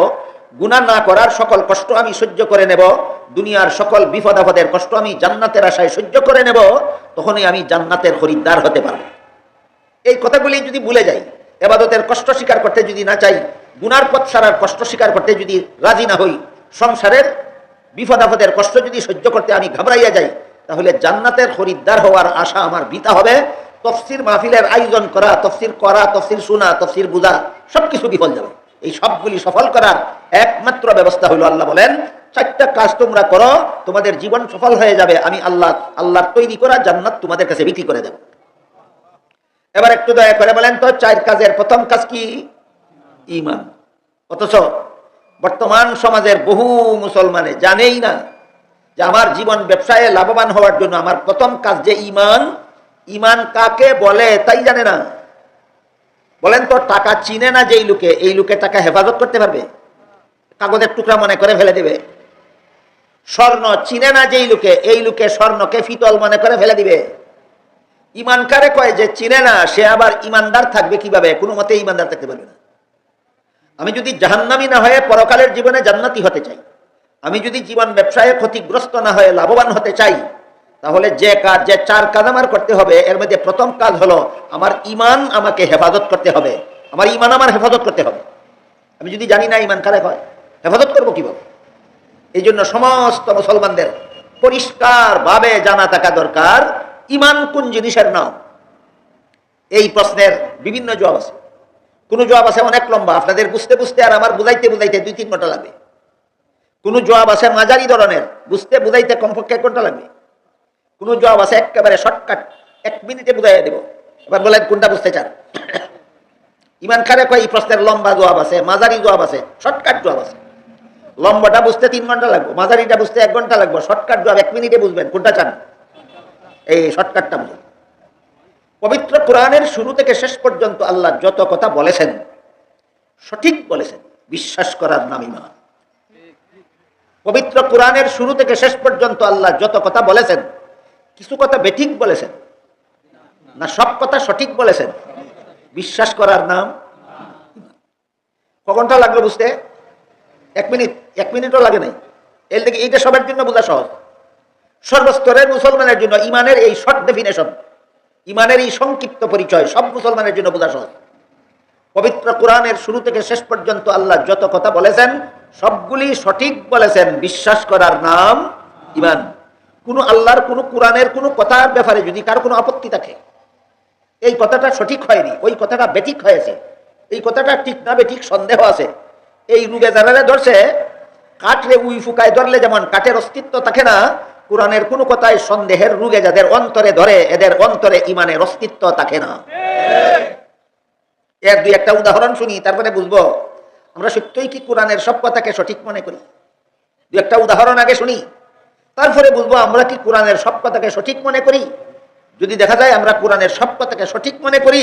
গুনাহ না করার সকল কষ্ট আমি সহ্য করে নেব, দুনিয়ার সকল বিপদ আপদের কষ্ট আমি জান্নাতের আশায় সহ্য করে নেব, তখনই আমি জান্নাতের খরিদ্দার হতে পারব। এই কথাগুলি যদি ভুলে যাই, ইবাদতের কষ্ট স্বীকার করতে যদি না চাই, গুনার পথ ছাড়ার কষ্ট স্বীকার করতে যদি রাজি না হই, সংসারের বিপদ আপদের কষ্ট যদি সহ্য করতে আমি ঘাবড়াইয়া যাই, তাহলে জান্নাতের খরিদ্দার হওয়ার আশা আমার বৃথা হবে। তফসির মাহফিলের আয়োজন করা, তফসির করা, তফসির শোনা, তফসির বুঝা সবকিছু বিফল যাবে। এই সবগুলি সফল করার একমাত্র ব্যবস্থা হলো, আল্লাহ বলেন 4টা কাজ তোমরা করো, তোমাদের জীবন সফল হয়ে যাবে, আমি আল্লাহর তৈরি করা জান্নাত তোমাদের কাছে বিক্রি করে দেব। এবার একটু দয়া করে বলেন তো, 4 কাজের প্রথম কাজ কি? ঈমান। অথচ বর্তমান সমাজের বহু মুসলমানে জানেই না যে আমার জীবন ব্যবসায় লাভবান হওয়ার জন্য আমার প্রথম কাজ যে ঈমান। ঈমান কাকে বলে তাই জানে না। বলেন তো, টাকা চিনে না যেই লোকে, এই লোকে টাকা হেফাজত করতে পারবে? কাগজের টুকরা মনে করে ফেলে দিবে। স্বর্ণ চিনে না যেই লোকে, এই লোকে স্বর্ণকে ফিতল মনে করে ফেলে দিবে। ঈমান কারে কয়? যে চিনে না সে আবার ঈমানদার থাকবে কিভাবে? কোনো মতে ঈমানদার থাকতে পারবে না। আমি যদি জাহান্নামী না হয়ে পরকালের জীবনে জান্নাতি হতে চাই, আমি যদি জীবন ব্যবসায় ক্ষতিগ্রস্ত না হয়ে লাভবান হতে চাই, তাহলে যে 4 কাজ আমার করতে হবে, এর মধ্যে প্রথম কাজ হলো আমার ঈমান আমাকে হেফাজত করতে হবে। আমার ঈমান আমার হেফাজত করতে হবে। আমি যদি জানি না ঈমান কারে হয়, হেফাজত করবো কিভাবে? এই জন্য সমস্ত মুসলমানদের পরিষ্কারভাবে জানা থাকা দরকার ঈমান কোন জিনিসের নাম। এই প্রশ্নের বিভিন্ন জবাব আছে। কোন জবাব আছে অনেক লম্বা, আপনাদের বুঝতে বুঝতে আর আমার বুঝাইতে বুঝাইতে 2-3 ঘন্টা লাগবে। কোন জবাব আছে মাঝারি ধরনের, বুঝতে বুঝাইতে কমপক্ষে 1 ঘন্টা লাগবে। কোন জবাব আছে একেবারে শর্টকাট, 1 মিনিটে বুঝাইয়া দেব। এবার বলেন কোনটা বুঝতে চান? ঈমান কারে কয়? এই প্রশ্নের লম্বা জবাব আছে, মাঝারি জবাব আছে, শর্টকাট জবাব আছে। লম্বাটা বুঝতে 3 ঘন্টা লাগবে, মাঝারিটা বুঝতে 1 ঘন্টা লাগবে, শর্টকাট জবাব 1 মিনিটে বুঝবেন। কোনটা চান? এই শর্টকাটটা বুঝুন। পবিত্র কোরআনের শুরু থেকে শেষ পর্যন্ত আল্লাহ যত কথা বলেছেন সঠিক বলেছেন, বিশ্বাস করার নাম ঈমান। পবিত্র কোরআনের শুরু থেকে শেষ পর্যন্ত আল্লাহ যত কথা বলেছেন, কিছু কথা বেঠিক বলেছেন না সব কথা সঠিক বলেছেন, বিশ্বাস করার নাম। কখনটা লাগলো বুঝতে? 1 মিনিট, 1 মিনিটও লাগে নাই। এর থেকে এইটা সবার জন্য বোঝা সহজ। সর্বস্তরের মুসলমানের জন্য ঈমানের এই শর্ট ডেফিনেশন, ঈমানের এই সংক্ষিপ্ত পরিচয় সব মুসলমানের জন্য বোঝা সহজ। পবিত্র কোরআনের শুরু থেকে শেষ পর্যন্ত আল্লাহ যত কথা বলেছেন সবগুলি সঠিক বলেছেন, বিশ্বাস করার নাম ঈমান। কোন আল্লাহর কোন কোরআনের কোন কথার ব্যাপারে যদি কারো কোনো আপত্তি থাকে, এই কথাটা সঠিক হয়নি, ওই কথাটা বেঠিক হয়েছে, এই কথাটা ঠিক না বেঠিক সন্দেহ আছে, এই রুগে যারা ধরছে, কাঠরে উই ফুকায় ধরলে যেমন কাঠের অস্তিত্ব থাকে না, কোরআনের কোন কথায় সন্দেহের রুগে যাদের অন্তরে ধরে, এদের অন্তরে ঈমানের অস্তিত্ব থাকে না। এর 2-1টা উদাহরণ শুনি, তারপরে বুঝবো আমরা সত্যই কি কোরআনের সব কথাকে সঠিক মনে করি। 2-1টা উদাহরণ আগে শুনি, তারপরে বুঝবো আমরা কি কোরআনের সব কথাকে সঠিক মনে করি। যদি দেখা যায় আমরা কোরআনের সব কথাকে সঠিক মনে করি,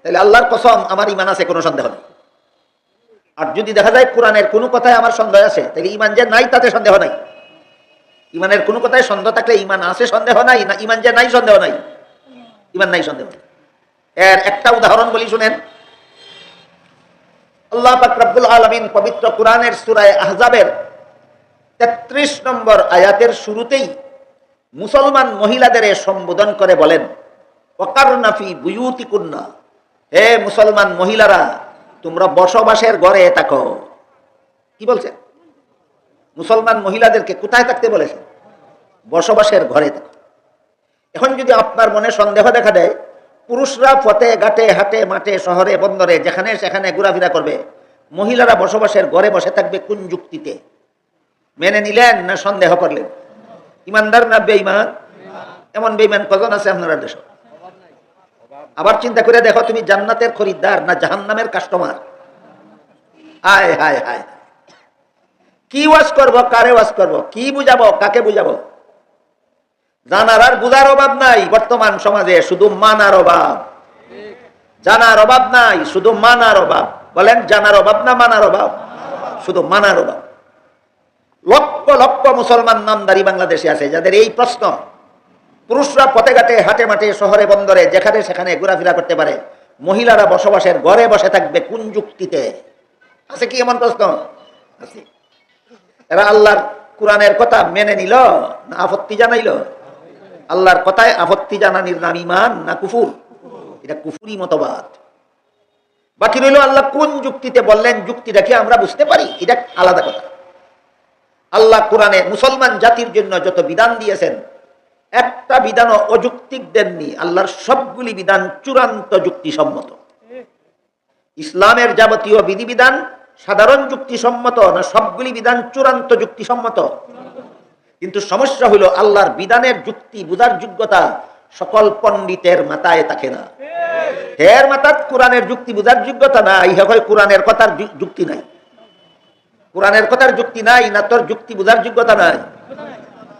তাহলে আল্লাহর কসম আমার ঈমান আছে, কোনো সন্দেহ নেই। আর যদি দেখা যায় কোরআনের কোনো কথায় আমার সন্দেহ আছে, তাহলে ঈমান যে নাই তাতে সন্দেহ নাই। ঈমানের কোনো কথায় সন্দেহ থাকলে ঈমান আছে সন্দেহ নাই, না ঈমান যে নাই সন্দেহ নাই, ঈমান নাই সন্দেহ। এর একটা উদাহরণ বলি শুনেন। আল্লাহ পাক রব্বুল আলামিন পবিত্র কোরআনের সূরা আহজাবের 33 নম্বর আয়াতের শুরুতেই মুসলমান মহিলাদের সম্বোধন করে বলেন, ওয়াকারনা ফি বুয়ুতিকুন্না, হে মুসলমান মহিলারা তোমরা বসবাসের ঘরে থাকো। কি বলছেন? মুসলমান মহিলাদেরকে কোথায় থাকতে বলেছেন? বসবাসের ঘরে থাকো। এখন যদি আপনার মনে সন্দেহ দেখা দেয়, পুরুষরা পথে ঘাটে হাটে মাঠে শহরে বন্দরে যেখানে সেখানে ঘোরাফেরা করবে, মহিলারা বসবাসের ঘরে বসে থাকবে কোন যুক্তিতে? মেনে নিলেন না সন্দেহ করলেন? ইমানদার না বেঈমান? এমন বেঈমান কজন আছে আপনারা দেশে? আবার চিন্তা করে দেখো, তুমি জান্নাতের খরিদ্দার না জাহান্নামের কাস্টমার? হায় হায় হায়, কি ওয়াজ করব, কারে ওয়াজ করব, কি বুঝাবো, কাকে বুঝাবো? জানার আর বুঝার অভাব নাই বর্তমান সমাজে, শুধু মানার অভাব। জানার অভাব নাই, শুধু মানার অভাব। বলেন জানার অভাব না মানার অভাব? শুধু মানার অভাব। লক্ষ লক্ষ মুসলমান নামদারি বাংলাদেশে আছে যাদের এই প্রশ্ন। পুরুষরা পথে ঘাটে, হাটে মাঠে, শহরে বন্দরে যেখানে সেখানে ঘোরাফেরা করতে পারে, মহিলারা বসবাসের ঘরে বসে থাকবে কোন যুক্তিতে? আছে কি এমন প্রশ্ন? আছে। এরা আল্লাহর কোরআনের কথা মেনে নিল না আপত্তি জানাইল? আল্লাহর কথায় আপত্তি জানানির নাম ঈমান না কুফর? এটা কুফরি মতবাদ। বাকি রইল আল্লাহ কোন যুক্তিতে বললেন, যুক্তিটা কি আমরা বুঝতে পারি? এটা আলাদা কথা। আল্লাহ কোরআনে মুসলমান জাতির জন্য যত বিধান দিয়েছেন, একটা বিধানও অযৌক্তিক দেননি। আল্লাহর সবগুলি বিধান চূড়ান্ত যুক্তিসম্মত। ইসলামের যাবতীয় বিধিবিধান সাধারণ যুক্তিসম্মত না সবগুলি বিধান চূড়ান্ত যুক্তিসম্মত? কিন্তু সমস্যা হলো আল্লাহর বিধানের যুক্তি বুঝার যোগ্যতা সকল পণ্ডিতের মাথায় থাকে না। হের মাথাত কোরআনের যুক্তি বুঝার যোগ্যতা না, ইহা হয় কোরআনের কথার যুক্তি নাই। কোরআনের কথার যুক্তি নাই না তোর যুক্তি বুঝার যোগ্যতা নাই।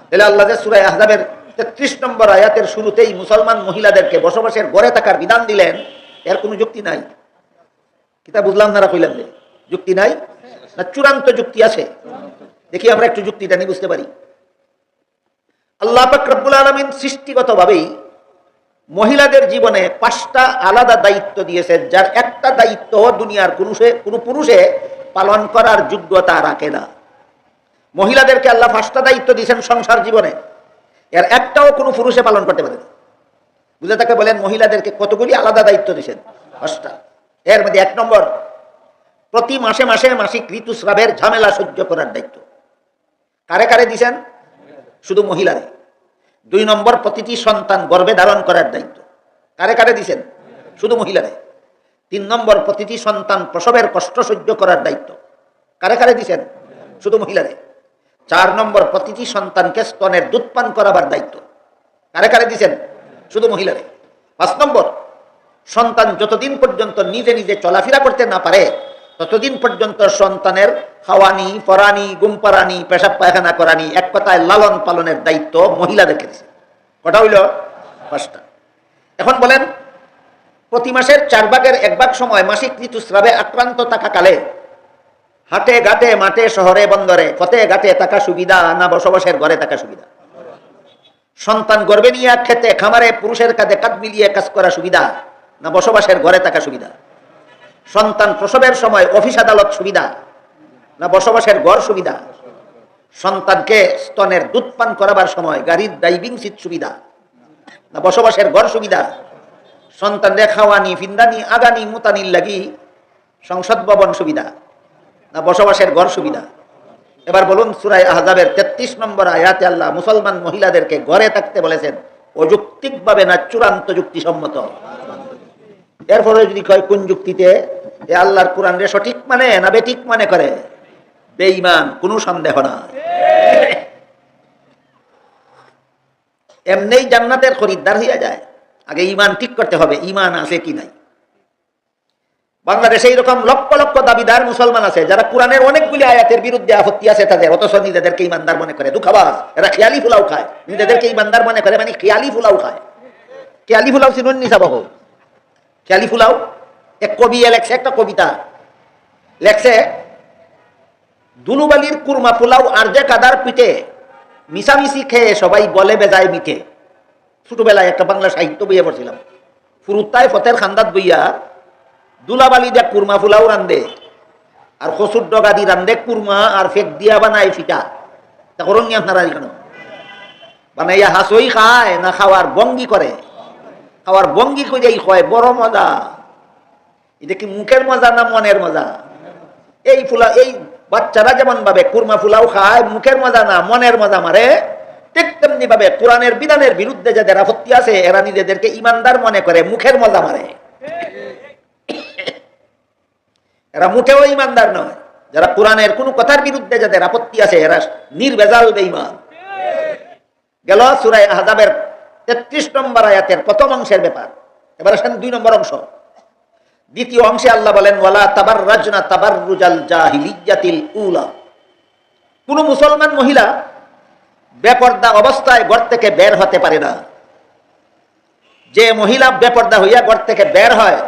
তাহলে আল্লাহ যে সূরা আহজাবের 33 নম্বর আয়াতের শুরুতেই মুসলমান মহিলাদেরকে বসবাসের ঘরে থাকার বিধান দিলেন, এর কোনো যুক্তি নাই। কিতা বুঝলাম না কইলাম যে যুক্তি নাই না চূড়ান্ত যুক্তি আছে? দেখি আমরা একটু যুক্তিটা নিয়ে বুঝতে পারি। আল্লাহ পাক রব্বুল আলামিন সৃষ্টিগতভাবেই মহিলাদের জীবনে 5টা আলাদা দায়িত্ব দিয়েছেন, যার একটা দায়িত্ব দুনিয়ার কোনো পুরুষে পালন করার যোগ্যতা রাখে না। মহিলাদেরকে আল্লাহ 5টা দায়িত্ব দিয়েছেন সংসার জীবনে, এর একটাও কোনো পুরুষে পালন করতে পারে না। বুঝে তাকে বলেন মহিলাদেরকে কতগুলি আলাদা দায়িত্ব দিয়েছেন? 5টা। এর মধ্যে 1 নম্বর, প্রতি মাসে মাসে মাসিক ঋতুস্রাবের ঝামেলা সহ্য করার দায়িত্ব। কারে কারে দিয়েছেন? শুধু মহিলারে। 2 নম্বর, প্রতিটি সন্তান গর্ভে ধারণ করার দায়িত্ব। কারে কারে দিয়েছেন? শুধু মহিলারে। 3 নম্বর, প্রতিটি সন্তান প্রসবের কষ্ট সহ্য করার দায়িত্ব। কারে কারে দিয়েছেন? শুধু মহিলারে। 4 নম্বর, প্রতিটি সন্তানকে স্তনের দুধ পান করাবার দায়িত্ব। কারে কারে দিয়েছেন? শুধু মহিলারে। 5 নম্বর, সন্তান যতদিন পর্যন্ত নিজে নিজে চলাফেরা করতে না পারে ততদিন পর্যন্ত সন্তানের খাওয়ানি, পরানি, ঘুম পাড়ানি, পেশাব পায়খানা করানি, এক কথায় লালন পালনের দায়িত্ব মহিলাদেরকে দিয়েছে। কটা হইল? 5টা। এখন বলেন, প্রতি মাসের 4 ভাগের 1 ভাগ সময় মাসিক ঋতুস্রাবে আক্রান্ত থাকাকালে হাটে ঘাটে, মাঠে শহরে বন্দরে, পথে ঘাটে থাকা সুবিধা না বসবাসের ঘরে থাকা সুবিধা? সন্তান গর্ভে নিয়ে খেতে খামারে পুরুষের কাঁধে কাঁধ মিলিয়ে কাজ করা সুবিধা না বসবাসের ঘরে থাকা সুবিধা? সন্তান প্রসবের সময় অফিস আদালত সুবিধা না বসবাসের ঘর সুবিধা? সন্তানকে স্তনের দুধ পান করাবার সময় গাড়ির ড্রাইভিং সিট সুবিধা না বসবাসের ঘর সুবিধা? সন্তানরে খাওয়ানি, ফিন্দানি, আগানি, মুতানির লাগি সংসদ ভবন সুবিধা না বসবাসের ঘর সুবিধা? এবার বলুন, সূরা আহজাবের 33 নম্বর আয়াতে আল্লাহ মুসলমান মহিলাদেরকে ঘরে থাকতে বলেছেন অযৌক্তিকভাবে না চূড়ান্ত যুক্তিসম্মত? এরপরে যদি কয় কোন যুক্তিতে, এ আল্লাহর কোরআন রে সঠিক মানে না বেঠিক মানে করে? বেঈমান, কোনো সন্দেহ না। এমনিই জান্নাতের খরিদ্দার হইয়া যায়। আগে ঈমান ঠিক করতে হবে, ঈমান আছে কি নাই। বাংলাদেশে এইরকম লক্ষ লক্ষ দাবিদার মুসলমান আছে যারা কোরআনের অনেকগুলি আয়াতের বিরুদ্ধে আপত্তি আছে তাদের, অথচ নিজেদেরকে ঈমানদার মনে করে। দুঃখাবাস, এরা খেয়ালি ফুলাও খায়, নিজেদেরকে ঈমানদার মনে করে, মানে খেয়ালি ফুলাও খায়। খেয়ালি ফুলাও চিনুন নি সাবাহ? খেয়ালি ফুলাও এক কবি লেখছে একটা কবিতা, লেখছে দুলুবালির কুরমা পোলাও আর যে কাদার পিঠে মিশামিশি খেয়ে সবাই বলে বেজায় মিঠে। ছোটবেলায় একটা বাংলা সাহিত্য বইয়ে পড়ছিলাম। ফুরুত্তায় ফতের খান্দাত বইয়া দুলাবালি দিয়া কুরমা পোলাও রান্ধে আর কচুর ডগা দি রান্ধে কুরমা আর ফেক দিয়া বানায় ফিটা। তা করুন নি আপনারা কেন? বানাইয়া হাসই খায় না খাওয়ার ভঙ্গি করে? খাওয়ার ভঙ্গি করেই হয়, বড় মজা। এটা কি মুখের মজা না মনের মজা? এই বাচ্চারা যেমন ভাবে কুরমা ফুলাও খায়, মুখের মজা না মনের মজা মারে, ঠিক তেমনি ভাবে কোরআনের বিধানের বিরুদ্ধে যাদের আপত্তি আছে এরা নিজেদেরকে ইমানদার মনে করে, মুখের মজা মারে। এরা মুখেও ইমানদার নয়। যারা কোরআনের কোন কথার বিরুদ্ধে যাদের আপত্তি আছে এরা নির্ভেজাল বেঈমান। গেল সূরা আহজাবের 33 নম্বর আয়াতের প্রথম অংশের ব্যাপার। এবার আসেন 2 নম্বর অংশ। দ্বিতীয় অংশে আল্লাহ বলেন, ওয়ালা তাবাররাজনা তাবাররুজাল জাহিলিয়াতিল উলা। কোন মুসলমান মহিলা বেপর্দা অবস্থায় ঘর থেকে বের হতে পারে না। যে মহিলা বেপর্দা হইয়া ঘর থেকে বের হয়,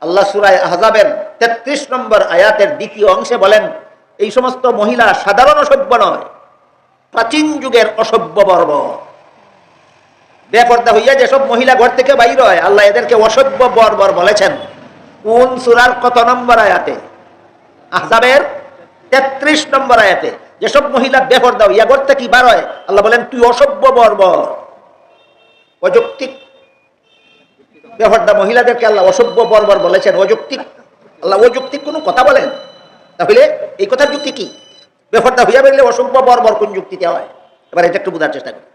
আল্লাহ সূরা আহজাবের 33 নম্বর আয়াতের দ্বিতীয় অংশে বলেন, এই সমস্ত মহিলা সাধারণ অসভ্য নয়, প্রাচীন যুগের অসভ্য বর্ব। বেপর্দা হইয়া যেসব মহিলা ঘর থেকে বাইর হয়, আল্লাহ এদেরকে অসভ্য বর্বর বলেছেন। কোন সূরার কত নম্বর আয়াতে? আহজাবের 33 নম্বর আয়াতে। যেসব মহিলা বেপর্দা হইয়া ঘর থেকে বার হয়, আল্লাহ বলেন তুই অসভ্য বর্বর। অযৌক্তিক বেপর্দা মহিলাদেরকে আল্লাহ অসভ্য বর্বর বলেছেন। অযৌক্তিক, আল্লাহ অযৌক্তিক কোন কথা বলেন? তাহলে এই কথার যুক্তি কি? বেপর্দা হইয়া বেরলে অসভ্য বর্বর কোন যুক্তিতে হয়? এবার এটা একটু বোঝার চেষ্টা করি।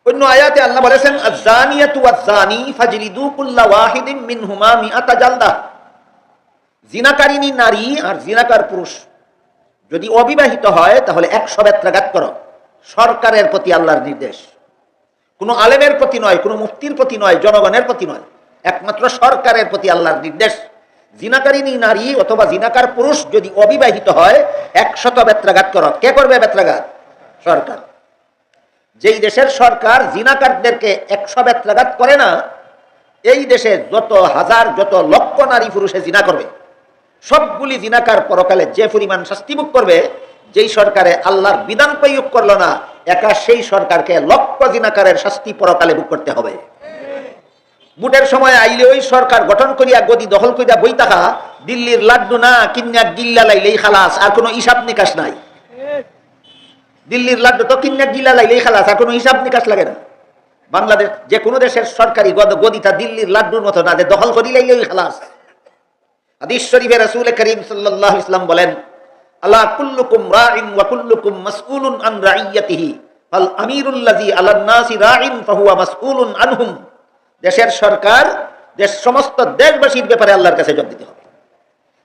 অন্য আয়াতে আল্লাহ বলেছেন আয-যানিয়াতু ওয়াজ-যানি ফাজলিদু কুল্লা ওয়াহিদিন মিনহুমা মিআতা জালদা। জিনাকারিনী নারী আর জিনাকার পুরুষ যদি অবিবাহিত হয় তাহলে 100 বেত্রাঘাত করো। সরকারের প্রতি আল্লাহর নির্দেশ, কোনো আলেমের প্রতি নয়, কোনো মুফতির প্রতি নয়, জনগণের প্রতি নয়, একমাত্র সরকারের প্রতি আল্লাহর নির্দেশ। জিনাকারিনী নারী অথবা জিনাকার পুরুষ যদি অবিবাহিত হয় 100 বেত্রাঘাত করো। কে করবে বেত্রাঘাত? সরকার। যেই দেশের সরকার জিনাকারদেরকে 100 বেত্রাঘাত করে না, এই দেশে যত হাজার যত লক্ষ নারী পুরুষে জিনা করবে, সবগুলি জিনাকার পরকালে যে পরিমাণ শাস্তি ভোগ করবে, যেই সরকারে আল্লাহর বিধান প্রয়োগ করলো না, একা সেই সরকারকে লক্ষ জিনাকারের শাস্তি পরকালে ভোগ করতে হবে। বুটের সময় আইলে ওই সরকার গঠন করিয়া গদি দখল করিয়া বই থাকা, দিল্লির লাড্ডু না কিন্যা গিল্লা লাইলেই খালাস, আর কোনো হিসাব নিকাশ নাই। দিল্লির লাড্ডু তো কিন্যা গিল্লা লাইলেই খালাস, আর কোনো হিসাব নিকাশ লাগে না। বাংলাদেশ যে কোনো দেশের সরকারি গদিটা দিল্লির লাড্ডুর মতো না, যে দখল করি লাইলেই খালাস। হাদিস শরীফে রাসূল করিম সাল্লাল্লাহু আলাইহি ওয়াসাল্লাম বলেন, আলা কুল্লুকুম রাইন ওয়া কুল্লুকুম মাসউলুন আন রাইয়াতিহি ফাল আমিরুল্লাযী আলান নাসি রাইন ফাহুয়া মাসউলুন আনহুম। দেশের সরকার, দেশ সমস্ত দেশবাসীর ব্যাপারে আল্লাহর কাছে জবাব দিতে হবে।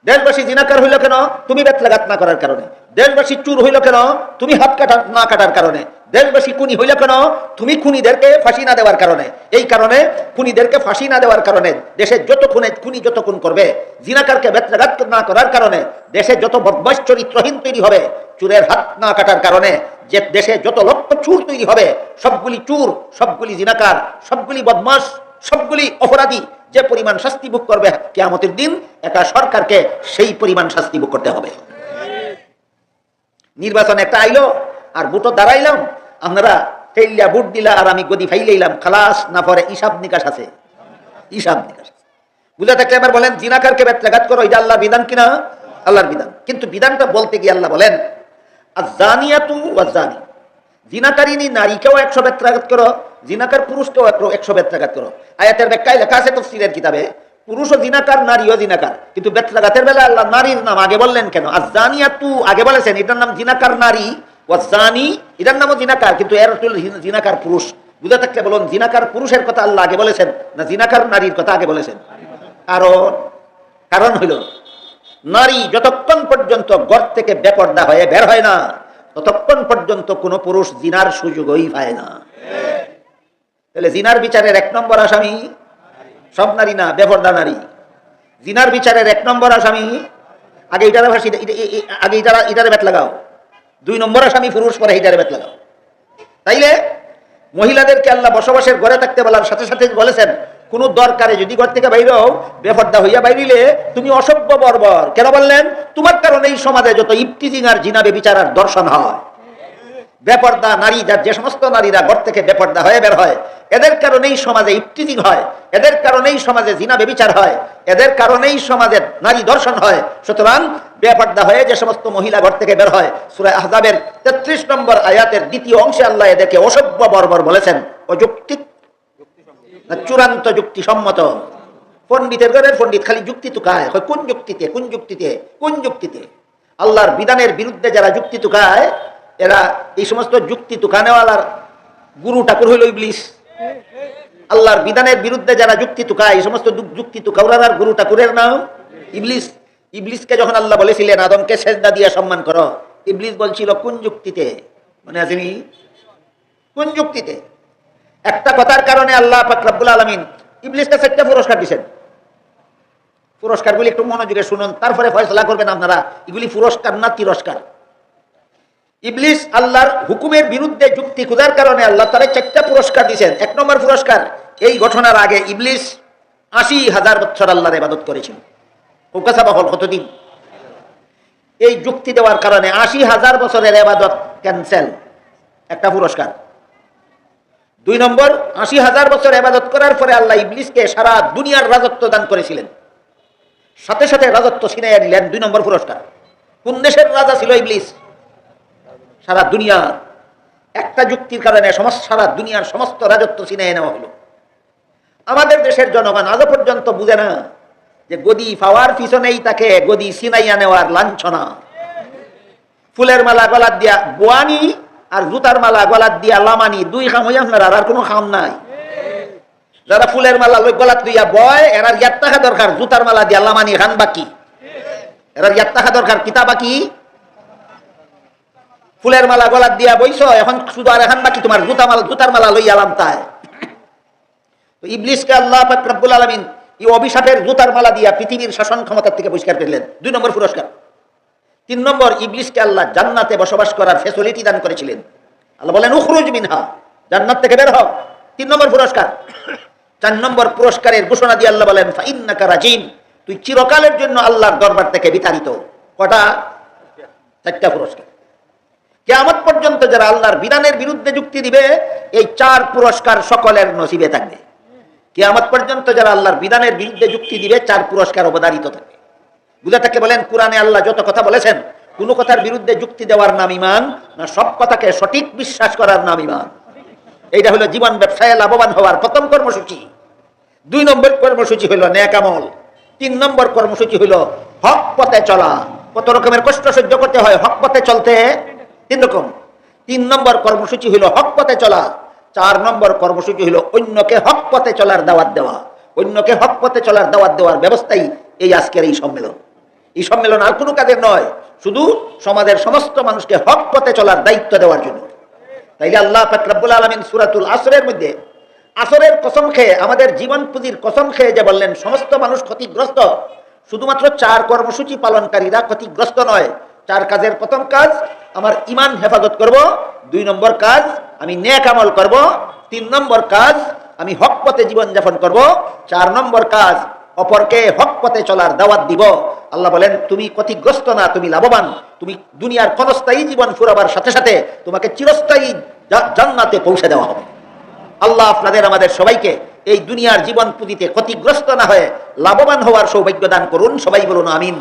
দেশবাসী জিনাকার হইল কেন? তুমি বেত্রাঘাত না করার কারণে। দেশবাসী চুর হইল কেন? তুমি হাত না কাটার কারণে। দেশবাসী খুনি হইল কেন? তুমি খুনিদেরকে ফাঁসি না দেওয়ার কারণে। এই কারণে খুনিদেরকে ফাঁসি না দেওয়ার কারণে দেশে যত খুনি যত খুন করবে, জিনাকারকে বেত্রাঘাত না করার কারণে দেশে যত বদমাশ চরিত্রহীন তৈরি হবে, চুরের হাত না কাটার কারণে যে দেশে যত লক্ষ চুর তৈরি হবে, সবগুলি চুর, সবগুলি জিনাকার, সবগুলি বদমাশ, সবগুলি অপরাধী যে পরিমাণ শাস্তি ভোগ করবে কিয়ামতের দিন, একা সরকারকে সেই পরিমাণ শাস্তি ভোগ করতে হবে। নির্বাচন একটা আইলো আর বুটো দাঁড়াইলাম, আমরা ফেললা বুট দিলা আর আমি গদি ফাইলাইলাম, খালাস না, পরে হিসাব নিকাশ আছে, হিসাব নিকাশ। বুঝা থাকলে এবার বলেন জিনাকারকে বেত্রাঘাত করো, এটা আল্লাহর বিধান কিনা? আল্লাহর বিধান। কিন্তু বিধানটা বলতে গিয়ে আল্লাহ বলেন আয-যানিয়াতু ওয়াজ-যানি, জিনাকারিনী নারীকেও 100 বেত্রাঘাত করো, জিনাকার পুরুষকেও 100 বেত্রাঘাত করো। আয়াতের ব্যাখ্যায় লেখা আছে তাফসীরের কিতাবে, পুরুষও জিনাকার, নারীও জিনাকার। কিন্তু বেত্রাঘাতের বেলা আল্লাহ নারীর নাম আগে বললেন কেন? আয-যানিয়াতু আগে বলেছেন, এটার নাম জিনাকার নারী, ওয়াজ-যানি এটার নামও জিনাকার, কিন্তু এর জিনাকার পুরুষ। বুঝা থাকলে বলুন জিনাকার পুরুষের কথা আল্লাহ আগে বলেছেন না জিনাকার নারীর কথা আগে বলেছেন? কারণ হইল নারী যতক্ষণ পর্যন্ত ঘর থেকে বেপর্দা হয়ে বের হয় না, ততক্ষণ পর্যন্ত কোন পুরুষ জিনার সুযোগই পায় না। তাহলে জিনার বিচারের 1 নম্বর আসামি সব নারী না, বেপর্দা নারী। জিনার বিচারের 1 নম্বর আসামি, আগে ইটারে বেত লাগাও। 2 নম্বর আসামি পুরুষ, পরে ইটারে বেত লাগাও। তাইলে মহিলাদেরকে আল্লাহ বসবাসের ঘরে থাকতে বলার সাথে সাথে বলেছেন, কোন দরকারে যদি ঘর থেকে বাইরে হও, বেপর্দা হইয়া বাইরিলে তুমি অসভ্য বর্বর। কেন বললেন? তোমার কারণে এই সমাজে যত ইফতিজিং আর জিনা বেবিচার আর দর্শন হয়। বেপর্দা নারী, যে সমস্ত নারীরা ঘর থেকে বেপর্দা হয়ে বের হয়, এদের কারণেই সমাজে ইফতিজিং হয়, এদের কারণেই সমাজে জিনা বেবিচার হয়, এদের কারণেই সমাজে নারী দর্শন হয়। সুতরাং বেপর্দা হয়ে যে সমস্ত মহিলা ঘর থেকে বের হয়, সূরা আহজাবের 33 নম্বর আয়াতের 2য় অংশে আল্লাহ এদেরকে অসভ্য বর্বর বলেছেন। অযৌক্তিক না চূড়ান্ত যুক্তিসম্মত। পণ্ডিতের ঘরের পণ্ডিত খালি যুক্তি তুকায়, কোন যুক্তিতে কোন যুক্তিতে কোন যুক্তিতে? আল্লাহর বিধানের বিরুদ্ধে যারা যুক্তি তুকায়, এরা এই সমস্ত যুক্তি তুকানেওয়ালার গুরু ঠাকুর হইল ইবলিস। আল্লাহর বিধানের বিরুদ্ধে যারা যুক্তি তুকায়, এই সমস্ত যুক্তি তুকাওয়ালার গুরু ঠাকুরের নাম ইবলিস। ইবলিসকে যখন আল্লাহ বলেছিলেন আদমকে সেজদা দিয়ে সম্মান করো, ইবলিস বলছিল কোন যুক্তিতে? মনে আসেনি? কোন যুক্তিতে? একটা কথার কারণে আল্লাহ পাক রব্বুল আলামিন ইবলিসকে 4টা পুরস্কার দিয়েছেন। পুরস্কারগুলি একটু মনোযোগে শুনুন, তারপরে ফয়সালা করবেন আপনারা এগুলি পুরস্কার না তিরস্কার। ইবলিস আল্লাহর হুকুমের বিরুদ্ধে যুক্তি খোঁজার কারণে আল্লাহ তারে 4টা পুরস্কার দিয়েছেন। 1 নম্বর পুরস্কার, এই ঘটনার আগে ইবলিস 80,000 বছর আল্লাহর ইবাদত করেছিল। কতদিন? এই যুক্তি দেওয়ার কারণে ৮০,০০০ বছরের ইবাদত ক্যান্সেল, একটা পুরস্কার। ২ নম্বর, ৮০,০০০ বছর ইবাদত করার পরে আল্লাহ ইবলিসকে সারা দুনিয়ার রাজত্ব দান করেছিলেন, সাথে সাথে রাজত্ব ছিনাইয়া নিলেন, ২ নম্বর পুরস্কার। কোন দেশের রাজা ছিল ইবলিস? সারা দুনিয়ার। একটা যুক্তির কারণে সারা দুনিয়ার সমস্ত রাজত্ব ছিনাইয়া নেওয়া হলো। আমাদের দেশের জনগণ আজও পর্যন্ত বুঝে না যে গদি পাওয়ার পিছনেই তাকে গদি ছিনাইয়া নেওয়ার লাঞ্ছনা। ফুলের মালা গলার দিয়া বোয়ানি আর জুতার মালা গলার দিয়া লামানি, 2 খাম হইয়া আপনার আর কোনো খাম নাই। যারা ফুলের মালা গলাত লইয়া বয় এরা ইয়াত টাকা দরকার, জুতার মালা দিয়া লামানি খান বাকি, এরা ইয়াত টাকা দরকার, কিতা বাকি? ফুলের মালা গলার দিয়া বইছ, এখন শুধু আর এখন বাকি তোমার জুতার মালা লইয়া লামতায়। তো ইবলিসকে আল্লাহ পাক রব্বুল আলামিন এই অভিশাপের জুতার মালা দিয়া পৃথিবীর শাসন ক্ষমতা থেকে বহিষ্কার করলেন, 2 নম্বর পুরস্কার। 3 নম্বর, ইবলিসকে আল্লাহ জান্নাতে বসবাস করার ফ্যাসিলিটি দান করেছিলেন। আল্লাহ বলেন উখরুজ মিনহা, জান্নাত থেকে বের হও, 3 নম্বর পুরস্কার। 4 নম্বর পুরস্কারের ঘোষণা দিয়ে আল্লাহ বলেন ফাইন্নাকা রাজিম, তুই চিরকালের জন্য আল্লাহর দরবার থেকে বিতাড়িত। কটা? 4টা পুরস্কার। কিয়ামত পর্যন্ত যারা আল্লাহর বিধানের বিরুদ্ধে যুক্তি দিবে এই 4 পুরস্কার সকলের নসিবে থাকবে। কিয়ামত পর্যন্ত যারা আল্লাহর বিধানের বিরুদ্ধে যুক্তি দিবে 4 পুরস্কার অবধারিত থাকবে। বুঝা থাকে বলেন কোরআনে আল্লাহ যত কথা বলেছেন, কোন কথার বিরুদ্ধে যুক্তি দেওয়ার নাম ঈমান না সব কথাকে সঠিক বিশ্বাস করার নাম ঈমান? এইটা হলো জীবন ব্যবসায় লাভবান হওয়ার প্রথম কর্মসূচি। 2 নম্বর কর্মসূচি হলো নেক আমল। 3 নম্বর কর্মসূচি হলো হক পথে চলা। কত রকমের কষ্ট সহ্য করতে হয় হক পথে চলতে? 3 রকম। 3 নম্বর কর্মসূচি হলো হক পথে চলা। 4 নম্বর কর্মসূচি হলো অন্যকে হক পথে চলার দাওয়াত দেওয়া। অন্যকে হক পথে চলার দাওয়াত দেওয়ার ব্যবস্থাই এই আজকের এই সম্মেলন। এই সম্মেলন আর কোনো কাজের নয়, শুধু সমাজের সমস্ত মানুষকে হক পথে চলার দায়িত্ব দেওয়ার জন্য। তাইলে আল্লাহ পাক রব্বুল আলামিন সূরাতুল আসরের মধ্যে আসরের কসম খেয়ে, আমাদের জীবন পুঁজির কসম খেয়ে যে বললেন সমস্ত মানুষ ক্ষতিগ্রস্ত, শুধুমাত্র 4 কর্মসূচি পালনকারীরা ক্ষতিগ্রস্ত নয়। 4 কাজের প্রথম কাজ আমার ঈমান হেফাজত করব, 2 নম্বর কাজ আমি নেক আমল করব, 3 নম্বর কাজ আমি হক পথে জীবনযাপন করব, 4 নম্বর কাজ অপরকে হক পথে চলার দাওয়াত দিব। আল্লাহ বলেন তুমি ক্ষতিগ্রস্ত না, তুমি লাভবান। তুমি দুনিয়ার ক্ষণস্থায়ী জীবন ফুরাবার সাথে সাথে তোমাকে চিরস্থায়ী জান্নাতে পৌঁছে দেওয়া হবে। আল্লাহ আপনাদের আমাদের সবাইকে এই দুনিয়ার জীবন পুঁজিতে ক্ষতিগ্রস্ত না হয়ে লাভবান হওয়ার সৌভাগ্য দান করুন। সবাই বলুন আমিন।